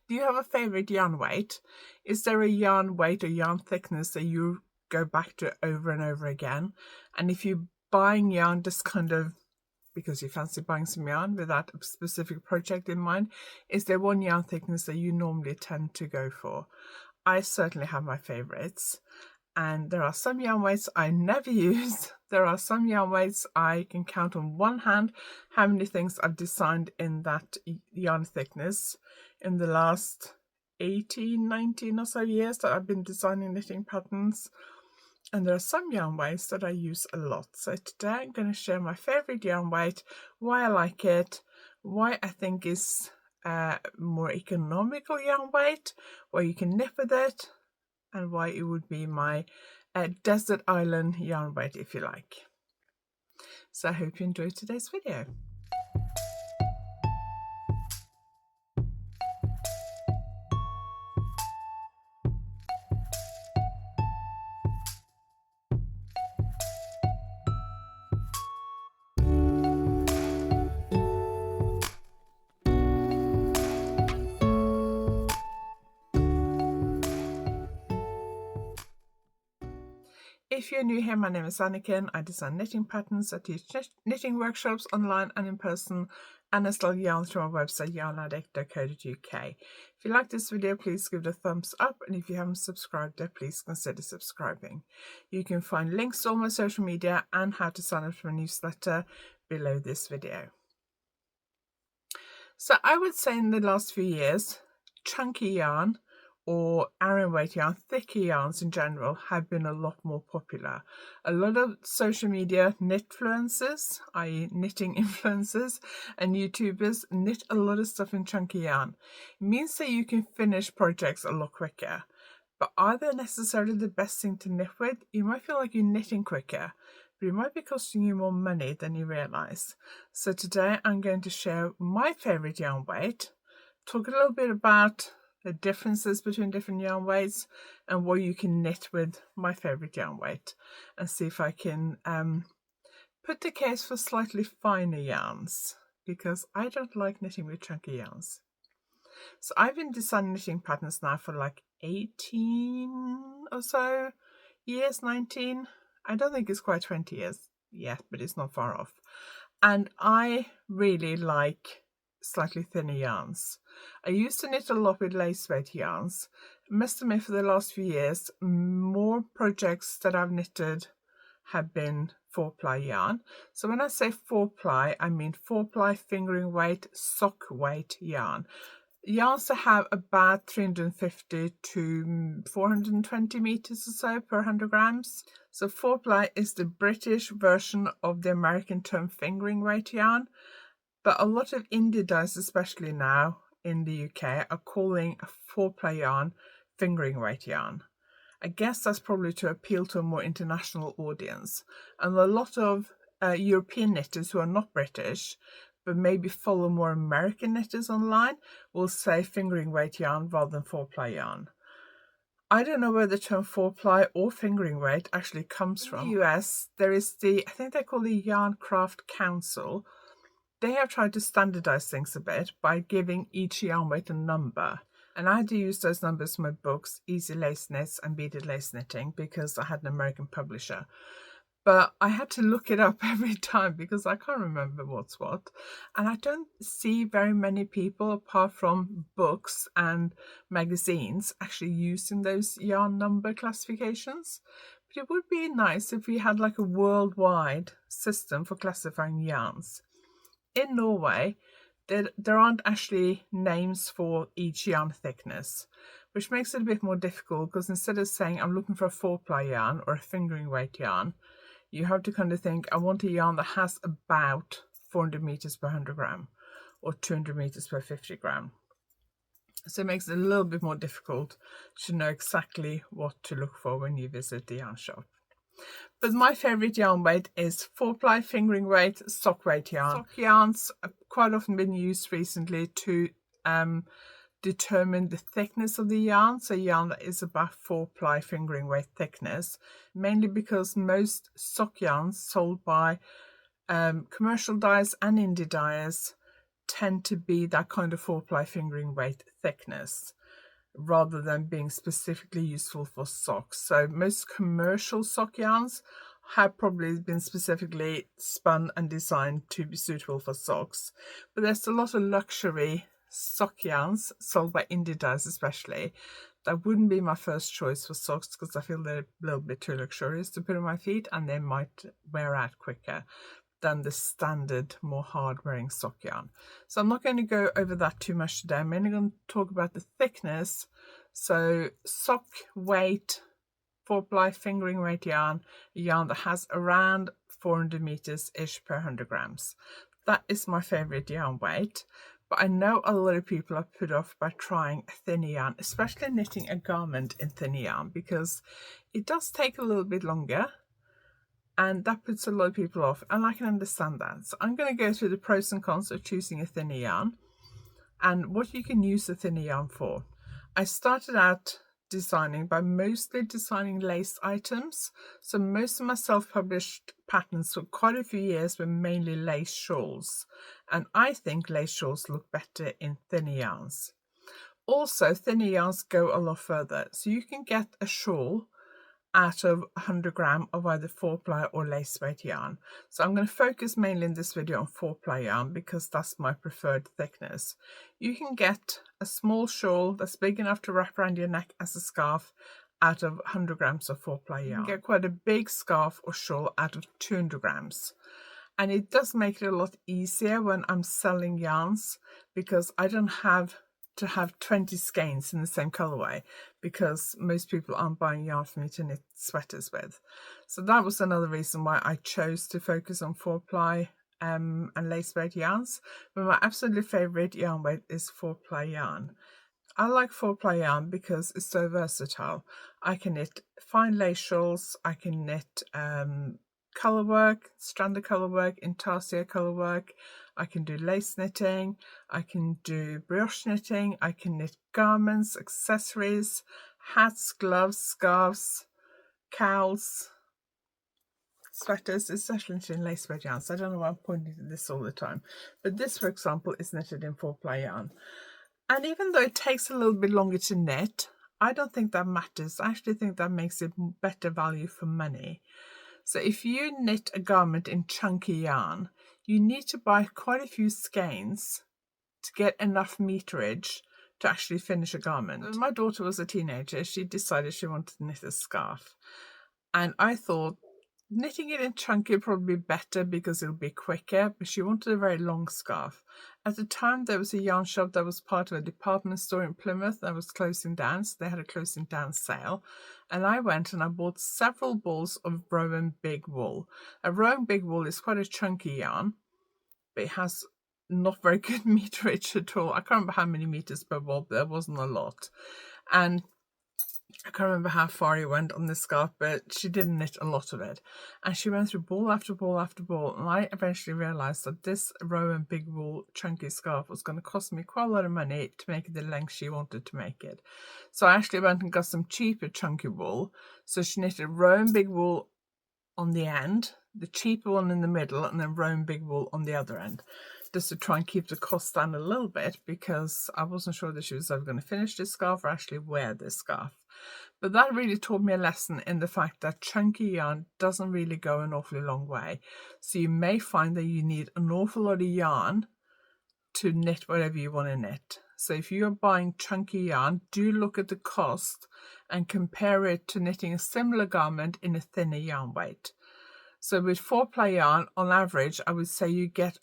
Do you have a favorite yarn weight? Is there a yarn weight or yarn thickness that you go back to over and over again? And if you're buying yarn just kind of because you fancy buying some yarn without a specific project in mind, is there one yarn thickness that you normally tend to go for? I certainly have my favorites. And there are some yarn weights I never use. There are some yarn weights I can count on one hand how many things I've designed in that yarn thickness in the last 18, 19 or so years that I've been designing knitting patterns. And there are some yarn weights that I use a lot. So today I'm going to share my favorite yarn weight, why I like it, why I think is a more economical yarn weight, why you can knit with it, and why it would be my desert island yarn weight if you like. So I hope you enjoyed today's video. If you're new here, my name is Anniken. I design knitting patterns. I teach knitting workshops online and in person, and I sell yarn through my website, YarnAddict.co.uk. If you like this video, please give it a thumbs up, and if you haven't subscribed yet, please consider subscribing. You can find links to all my social media and how to sign up to my newsletter below this video. So I would say in the last few years, chunky yarn or Aran weight yarn, thicker yarns in general, have been a lot more popular. A lot of social media knitfluencers, i.e. knitting influencers, and YouTubers knit a lot of stuff in chunky yarn. It means that you can finish projects a lot quicker. But are they necessarily the best thing to knit with? You might feel like you're knitting quicker, but it might be costing you more money than you realise. So today I'm going to share my favourite yarn weight, talk a little bit about the differences between different yarn weights and what you can knit with my favourite yarn weight, and see if I can put the case for slightly finer yarns, because I don't like knitting with chunky yarns. So I've been designing knitting patterns now for like 18 or so years, 19. I don't think it's quite 20 years yet, but it's not far off. And I really like slightly thinner yarns. I used to knit a lot with lace weight yarns. I must admit, for the last few years, more projects that I've knitted have been 4-ply yarn. So when I say 4-ply, I mean 4-ply fingering weight, sock weight yarn. Yarns that have about 350 to 420 meters or so per 100 grams. So 4-ply is the British version of the American term fingering weight yarn. But a lot of indie dyes, especially now in the UK, are calling a 4-ply yarn fingering weight yarn. I guess that's probably to appeal to a more international audience. And a lot of European knitters who are not British, but maybe follow more American knitters online, will say fingering weight yarn rather than 4-ply yarn. I don't know where the term 4-ply or fingering weight actually comes from. In the US, there is I think they call the Yarn Craft Council. They have tried to standardize things a bit by giving each yarn weight a number. And I had to use those numbers for my books, Easy Lace Knits and Beaded Lace Knitting, because I had an American publisher. But I had to look it up every time because I can't remember what's what. And I don't see very many people, apart from books and magazines, actually using those yarn number classifications. But it would be nice if we had like a worldwide system for classifying yarns. In Norway, there aren't actually names for each yarn thickness, which makes it a bit more difficult, because instead of saying I'm looking for a 4-ply yarn or a fingering weight yarn, you have to kind of think I want a yarn that has about 400 meters per 100 gram or 200 meters per 50 gram. So it makes it a little bit more difficult to know exactly what to look for when you visit the yarn shop. But my favourite yarn weight is 4-ply fingering weight sock weight yarn. Sock yarns have quite often been used recently to determine the thickness of the yarn. So yarn that is about 4-ply fingering weight thickness, mainly because most sock yarns sold by commercial dyers and indie dyers tend to be that kind of 4-ply fingering weight thickness, rather than being specifically useful for socks. So most commercial sock yarns have probably been specifically spun and designed to be suitable for socks, but there's a lot of luxury sock yarns sold by indie dyes especially that wouldn't be my first choice for socks, because I feel they're a little bit too luxurious to put on my feet and they might wear out quicker than the standard, more hard-wearing sock yarn. So I'm not going to go over that too much today. I'm mainly going to talk about the thickness. So sock weight, 4-ply fingering weight yarn, a yarn that has around 400 meters-ish per 100 grams. That is my favorite yarn weight. But I know a lot of people are put off by trying a thinner yarn, especially knitting a garment in thinner yarn, because it does take a little bit longer. And that puts a lot of people off, and I can understand that. So I'm going to go through the pros and cons of choosing a thinner yarn and what you can use the thinner yarn for. I started out designing by mostly designing lace items. So most of my self-published patterns for quite a few years were mainly lace shawls. And I think lace shawls look better in thinner yarns. Also, thinner yarns go a lot further. So you can get a shawl out of 100 gram of either 4-ply or lace weight yarn. So I'm going to focus mainly in this video on 4-ply yarn because that's my preferred thickness. You can get a small shawl that's big enough to wrap around your neck as a scarf out of 100 grams of 4-ply yarn. You can get quite a big scarf or shawl out of 200 grams. And it does make it a lot easier when I'm selling yarns, because I don't have to have 20 skeins in the same colorway, because most people aren't buying yarn for me to knit sweaters with. So that was another reason why I chose to focus on 4-ply and lace weight yarns. But my absolutely favorite yarn weight is 4-ply yarn. I like 4-ply yarn because it's so versatile. I can knit fine lace shawls, I can knit color work, stranded color work, intarsia color work. I can do lace knitting, I can do brioche knitting, I can knit garments, accessories, hats, gloves, scarves, cowls, sweaters, especially knitted in lace weight yarns. I don't know why I'm pointing to this all the time, but this, for example, is knitted in 4-ply yarn. And even though it takes a little bit longer to knit, I don't think that matters. I actually think that makes it better value for money. So if you knit a garment in chunky yarn, you need to buy quite a few skeins to get enough meterage to actually finish a garment. When my daughter was a teenager, she decided she wanted to knit a scarf. And I thought knitting it in chunky would probably be better because it'll be quicker, but she wanted a very long scarf. At the time, there was a yarn shop that was part of a department store in Plymouth that was closing down, so they had a closing down sale. And I went and I bought several balls of Rowan Big Wool. A Rowan Big Wool is quite a chunky yarn, but it has not very good meterage at all. I can't remember how many meters per ball, but there wasn't a lot. And I can't remember how far he went on this scarf, but she didn't knit a lot of it. And she went through ball after ball after ball. And I eventually realised that this Rowan Big Wool chunky scarf was going to cost me quite a lot of money to make it the length she wanted to make it. So I actually went and got some cheaper chunky wool. So she knitted Rowan Big Wool on the end, the cheaper one in the middle, and then Rowan Big Wool on the other end, just to try and keep the cost down a little bit, because I wasn't sure that she was ever going to finish this scarf or actually wear this scarf. But that really taught me a lesson in the fact that chunky yarn doesn't really go an awfully long way. So you may find that you need an awful lot of yarn to knit whatever you want to knit. So if you're buying chunky yarn, do look at the cost and compare it to knitting a similar garment in a thinner yarn weight. So with 4-ply yarn, on average, I would say you get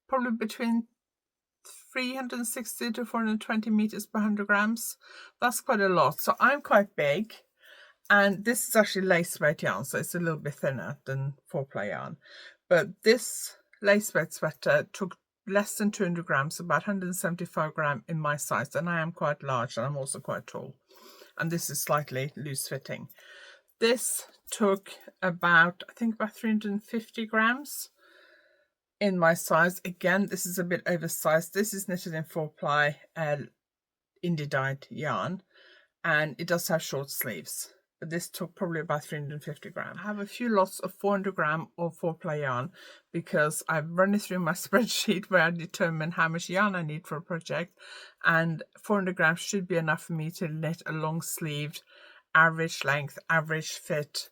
probably between 360 to 420 meters per 100 grams. That's quite a lot. So I'm quite big, and this is actually lace weight yarn, so it's a little bit thinner than 4-ply yarn. But this lace weight sweater took less than 200 grams, about 175 grams in my size, and I am quite large and I'm also quite tall. And this is slightly loose fitting. This took about, I think about 350 grams in my size. Again, this is a bit oversized. This is knitted in 4-ply indie dyed yarn, and it does have short sleeves. but this took probably about 350 grams. I have a few lots of 400 gram or 4-ply yarn because I've run it through my spreadsheet where I determine how much yarn I need for a project, and 400 grams should be enough for me to knit a long sleeved, average length, average fit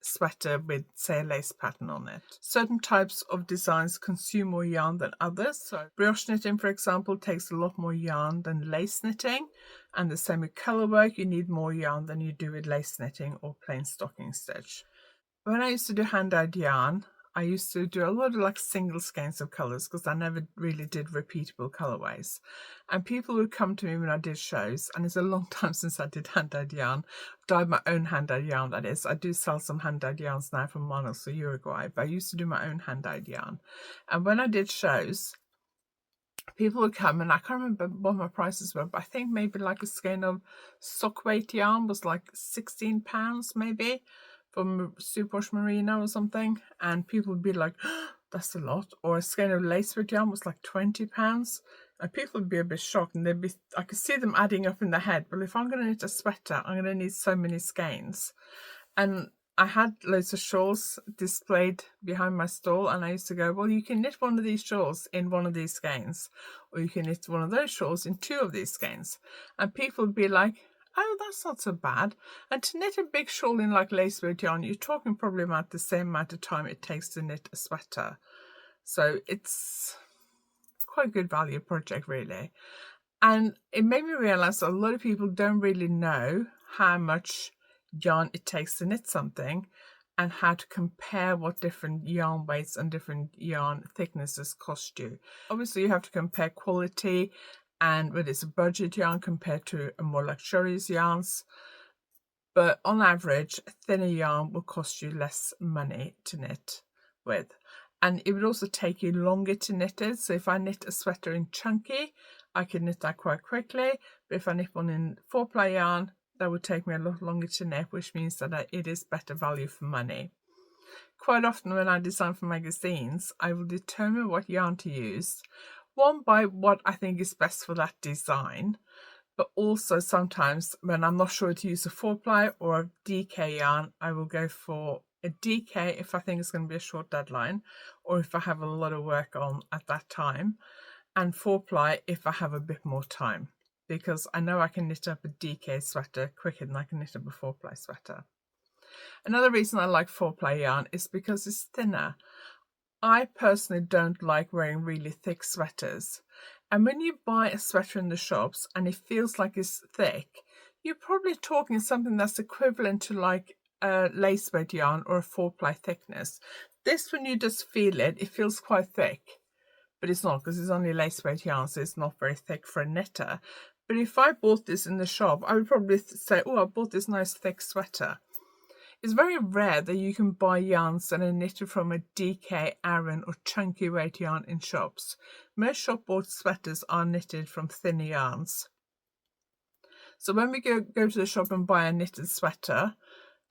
sweater with, say, a lace pattern on it. Certain types of designs consume more yarn than others. So brioche knitting, for example, takes a lot more yarn than lace knitting, and the same with colour work. You need more yarn than you do with lace knitting or plain stocking stitch. When I used to do hand-dyed yarn, I used to do a lot of like single skeins of colours because I never really did repeatable colourways. And people would come to me when I did shows, and it's a long time since I did hand-dyed yarn. Dyed my own hand-dyed yarn, that is. I do sell some hand-dyed yarns now from Monos or Uruguay, but I used to do my own hand-dyed yarn. And when I did shows, people would come, and I can't remember what my prices were, but I think maybe like a skein of sock weight yarn was like £16 maybe, from Superwash Merino or something, and people would be like, oh, that's a lot. Or a skein of lacework yarn was like £20, and people would be a bit shocked, and I could see them adding up in their head. Well, if I'm going to knit a sweater, I'm going to need so many skeins. And I had loads of shawls displayed behind my stall, and I used to go, well, you can knit one of these shawls in one of these skeins, or you can knit one of those shawls in 2 of these skeins. And people would be like, oh, that's not so bad. And to knit a big shawl in like lacework yarn, you're talking probably about the same amount of time it takes to knit a sweater. So it's quite a good value project, really. And it made me realise that a lot of people don't really know how much yarn it takes to knit something, and how to compare what different yarn weights and different yarn thicknesses cost you. Obviously, you have to compare quality and whether it's a budget yarn compared to a more luxurious yarns. But on average, a thinner yarn will cost you less money to knit with. And it would also take you longer to knit it. So if I knit a sweater in chunky, I can knit that quite quickly. But if I knit one in 4-ply yarn, that would take me a lot longer to knit, which means that it is better value for money. Quite often when I design for magazines, I will determine what yarn to use, one by what I think is best for that design, but also sometimes when I'm not sure to use a 4-ply or a DK yarn, I will go for a DK if I think it's going to be a short deadline, or if I have a lot of work on at that time, and 4-ply if I have a bit more time, because I know I can knit up a DK sweater quicker than I can knit up a 4-ply sweater. Another reason I like 4-ply yarn is because it's thinner. I personally don't like wearing really thick sweaters. And when you buy a sweater in the shops and it feels like it's thick, you're probably talking something that's equivalent to like a lace weight yarn or a 4-ply thickness. This, when you just feel it, it feels quite thick. But it's not, because it's only lace weight yarn, so it's not very thick for a knitter. But if I bought this in the shop, I would probably say, oh, I bought this nice thick sweater. It's very rare that you can buy yarns that are knitted from a DK, Aran or chunky weight yarn in shops. Most shop-bought sweaters are knitted from thinner yarns. So when we go to the shop and buy a knitted sweater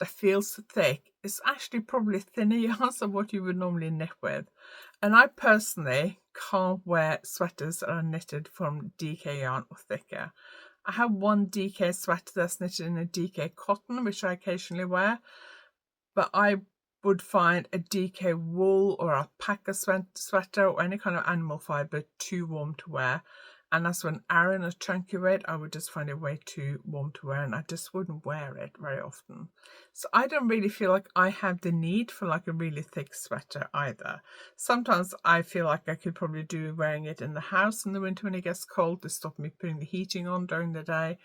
that feels thick, it's actually probably thinner yarns than what you would normally knit with. And I personally can't wear sweaters that are knitted from DK yarn or thicker. I have one DK sweater that's knitted in a DK cotton, which I occasionally wear, but I would find a DK wool or alpaca sweater or any kind of animal fibre too warm to wear. And as for an Aran or chunky weight, I would just find it way too warm to wear, and I just wouldn't wear it very often. So I don't really feel like I have the need for like a really thick sweater either. Sometimes I feel like I could probably do wearing it in the house in the winter when it gets cold to stop me putting the heating on during the day.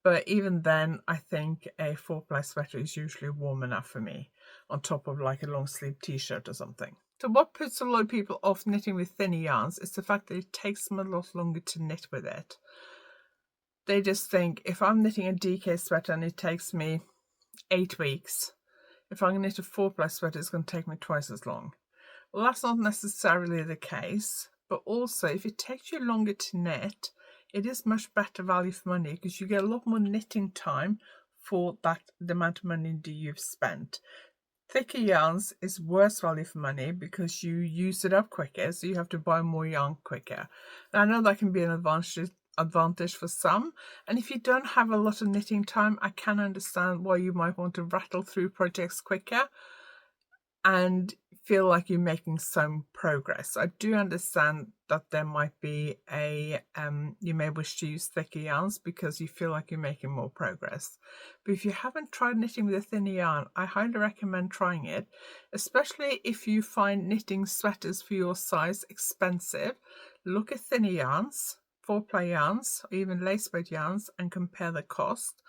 But even then, I think a 4-ply sweater is usually warm enough for me, on top of like a long sleeve t-shirt or something. So what puts a lot of people off knitting with thinner yarns is the fact that it takes them a lot longer to knit with it. They just think, if I'm knitting a DK sweater and it takes me 8 weeks, if I'm going to knit a 4-ply sweater, it's going to take me twice as long. Well, that's not necessarily the case, but also if it takes you longer to knit, it is much better value for money, because you get a lot more knitting time for the amount of money that you've spent. Thicker yarns is worse value for money because you use it up quicker, so you have to buy more yarn quicker. And I know that can be an advantage advantage for some. And if you don't have a lot of knitting time, I can understand why you might want to rattle through projects quicker and feel like you're making some progress. I do understand that there might be you may wish to use thicker yarns because you feel like you're making more progress. But if you haven't tried knitting with a thinner yarn, I highly recommend trying it, especially if you find knitting sweaters for your size expensive. Look at thinner yarns, 4-ply yarns, or even lace-weight yarns, and compare the cost.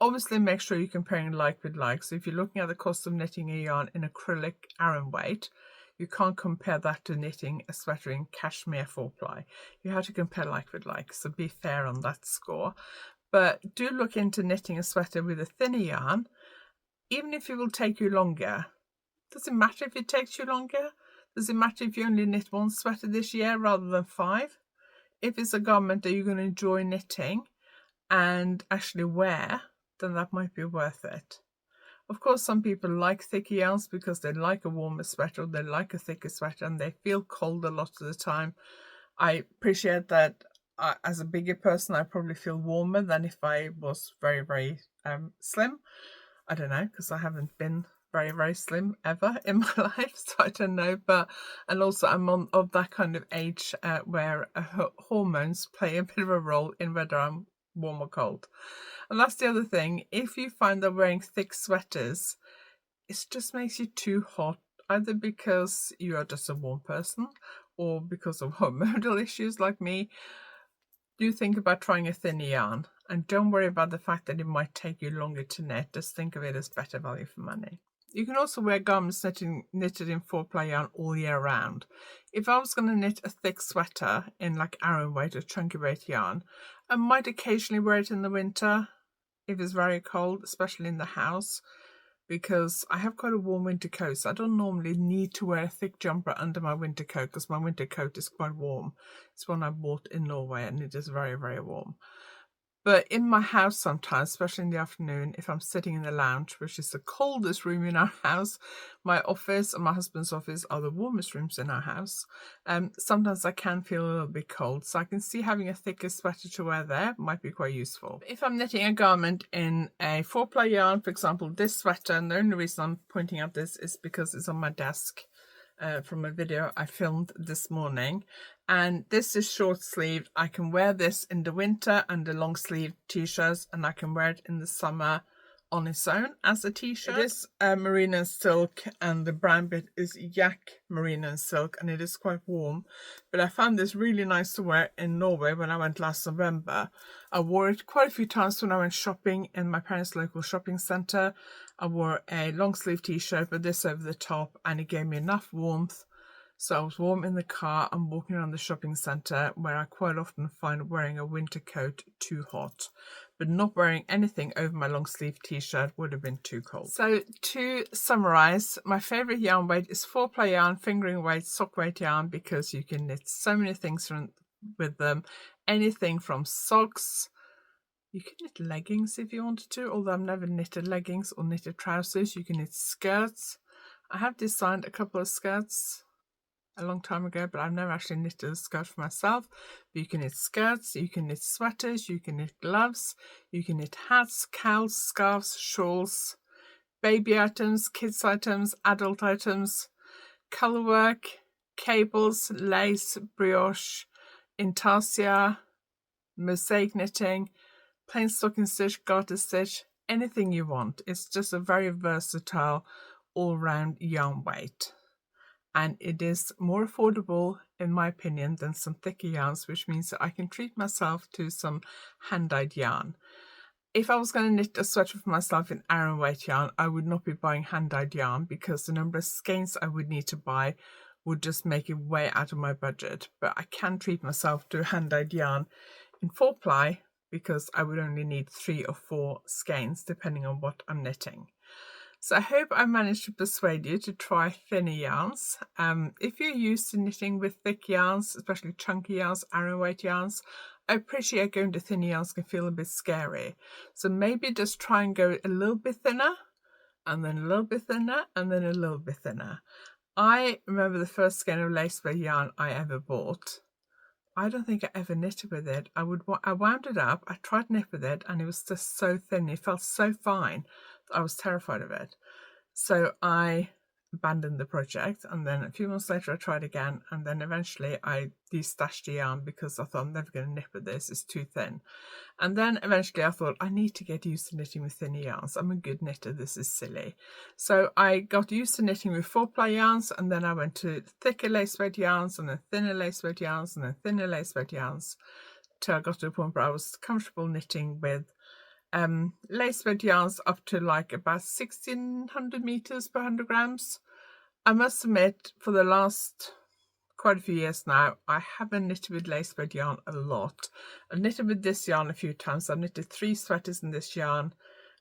Obviously, make sure you're comparing like with like. So if you're looking at the cost of knitting a yarn in acrylic Aran weight, you can't compare that to knitting a sweater in cashmere 4-ply. You have to compare like with like, so be fair on that score. But do look into knitting a sweater with a thinner yarn, even if it will take you longer. Does it matter if it takes you longer? Does it matter if you only knit one sweater this year rather than 5? If it's a garment that you're going to enjoy knitting and actually wear, then that might be worth it. Of course, some people like thicker yarns because they like a warmer sweater, or they like a thicker sweater, and they feel cold a lot of the time. I appreciate that. As a bigger person, I probably feel warmer than if I was very, very slim. I don't know, because I haven't been very, very slim ever in my life, so I don't know. And also I'm of that kind of age where hormones play a bit of a role in whether I'm warm or cold. And that's the other thing. If you find that wearing thick sweaters, it just makes you too hot, either because you are just a warm person or because of hormonal issues like me, do think about trying a thinner yarn. And don't worry about the fact that it might take you longer to knit. Just think of it as better value for money. You can also wear garments knitted in 4-ply yarn all year round. If I was going to knit a thick sweater in like Aran weight or chunky weight yarn, I might occasionally wear it in the winter if it's very cold, especially in the house, because I have quite a warm winter coat, so I don't normally need to wear a thick jumper under my winter coat because my winter coat is quite warm. It's one I bought in Norway and it is very, very warm. But in my house sometimes, especially in the afternoon, if I'm sitting in the lounge, which is the coldest room in our house, my office and my husband's office are the warmest rooms in our house, sometimes I can feel a little bit cold. So I can see having a thicker sweater to wear there might be quite useful. If I'm knitting a garment in a 4-ply yarn, for example, this sweater, and the only reason I'm pointing out this is because it's on my desk from a video I filmed this morning. And this is short sleeved. I can wear this in the winter under long sleeve t-shirts, and I can wear it in the summer on its own as a t-shirt. It is merino silk, and the brown bit is yak merino silk, and it is quite warm. But I found this really nice to wear in Norway when I went last November. I wore it quite a few times when I went shopping in my parents' local shopping centre. I wore a long sleeve t-shirt with this over the top, and it gave me enough warmth. So I was warm in the car and walking around the shopping centre, where I quite often find wearing a winter coat too hot. But not wearing anything over my long sleeve t-shirt would have been too cold. So to summarise, my favourite yarn weight is 4-ply yarn, fingering weight, sock weight yarn, because you can knit so many things with them. Anything from socks. You can knit leggings if you wanted to, although I've never knitted leggings or knitted trousers. You can knit skirts. I have designed a couple of skirts a long time ago, but I've never actually knitted a skirt for myself. But you can knit skirts, you can knit sweaters, you can knit gloves, you can knit hats, cowls, scarves, shawls, baby items, kids items, adult items, colourwork, cables, lace, brioche, intarsia, mosaic knitting, plain stocking stitch, garter stitch, anything you want. It's just a very versatile all-round yarn weight. And it is more affordable, in my opinion, than some thicker yarns, which means that I can treat myself to some hand-dyed yarn. If I was going to knit a sweater for myself in Aran weight yarn, I would not be buying hand-dyed yarn because the number of skeins I would need to buy would just make it way out of my budget. But I can treat myself to hand-dyed yarn in 4-ply because I would only need 3 or 4 skeins depending on what I'm knitting. So I hope I managed to persuade you to try thinner yarns. If you're used to knitting with thick yarns, especially chunky yarns, Aran weight yarns, I appreciate going to thinner yarns can feel a bit scary. So maybe just try and go a little bit thinner, and then a little bit thinner, and then a little bit thinner. I remember the first skein of lace-weight yarn I ever bought. I don't think I ever knitted with it. I wound it up, I tried to knit with it, and it was just so thin. It felt so fine that I was terrified of it. So I abandoned the project, and then a few months later I tried again, and then eventually I destashed the yarn because I thought I'm never going to knit with this, it's too thin. And then eventually I thought I need to get used to knitting with thinner yarns. I'm a good knitter, this is silly. So I got used to knitting with 4-ply yarns, and then I went to thicker lace weight yarns, and then thinner lace weight yarns, and then thinner lace weight yarns, till I got to a point where I was comfortable knitting with lace weight yarns up to like about 1600 meters per 100 grams. I must admit, for the last quite a few years now, I haven't knitted with lace weight yarn a lot. I've knitted with this yarn a few times. I've knitted 3 sweaters in this yarn,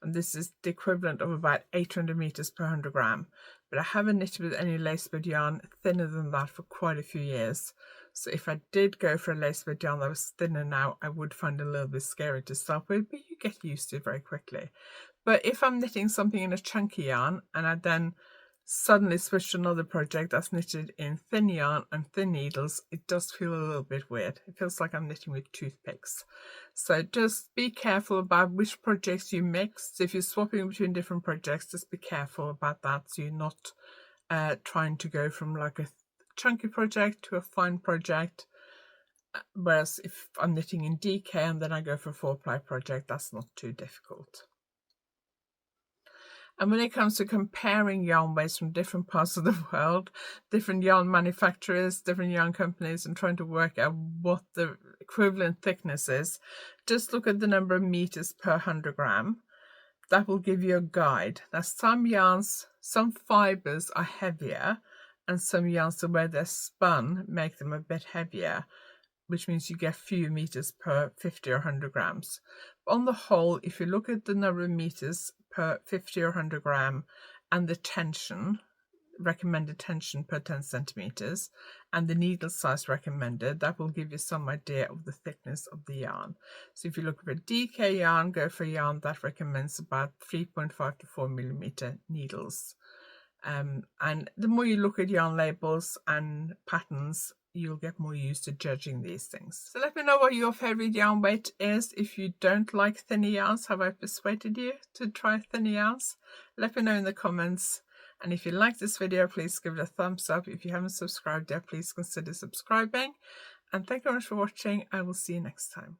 and this is the equivalent of about 800 meters per 100 gram. But I haven't knitted with any lace weight yarn thinner than that for quite a few years. So if I did go for a lace weight yarn that was thinner now, I would find it a little bit scary to start with, but you get used to it very quickly. But if I'm knitting something in a chunky yarn, and I then suddenly switch to another project that's knitted in thin yarn and thin needles, it does feel a little bit weird. It feels like I'm knitting with toothpicks. So just be careful about which projects you mix. So if you're swapping between different projects, just be careful about that, so you're not trying to go from like a chunky project to a fine project. Whereas if I'm knitting in DK and then I go for a 4-ply project, that's not too difficult. And when it comes to comparing yarn weights from different parts of the world, different yarn manufacturers, different yarn companies, and trying to work out what the equivalent thickness is, just look at the number of meters per 100 gram. That will give you a guide. Now, some yarns, some fibers are heavier, and some yarns, the way they're spun, make them a bit heavier, which means you get fewer meters per 50 or 100 grams. On the whole, if you look at the number of meters per 50 or 100 gram and the tension, recommended tension per 10 centimeters, and the needle size recommended, that will give you some idea of the thickness of the yarn. So if you look for a DK yarn, go for a yarn that recommends about 3.5 to 4 millimeter needles. And the more you look at yarn labels and patterns, you'll get more used to judging these things. So let me know what your favorite yarn weight is. If you don't like thinner yarns, have I persuaded you to try thinner yarns? Let me know in the comments. And if you like this video, please give it a thumbs up. If you haven't subscribed yet, please consider subscribing. And thank you very much for watching. I will see you next time.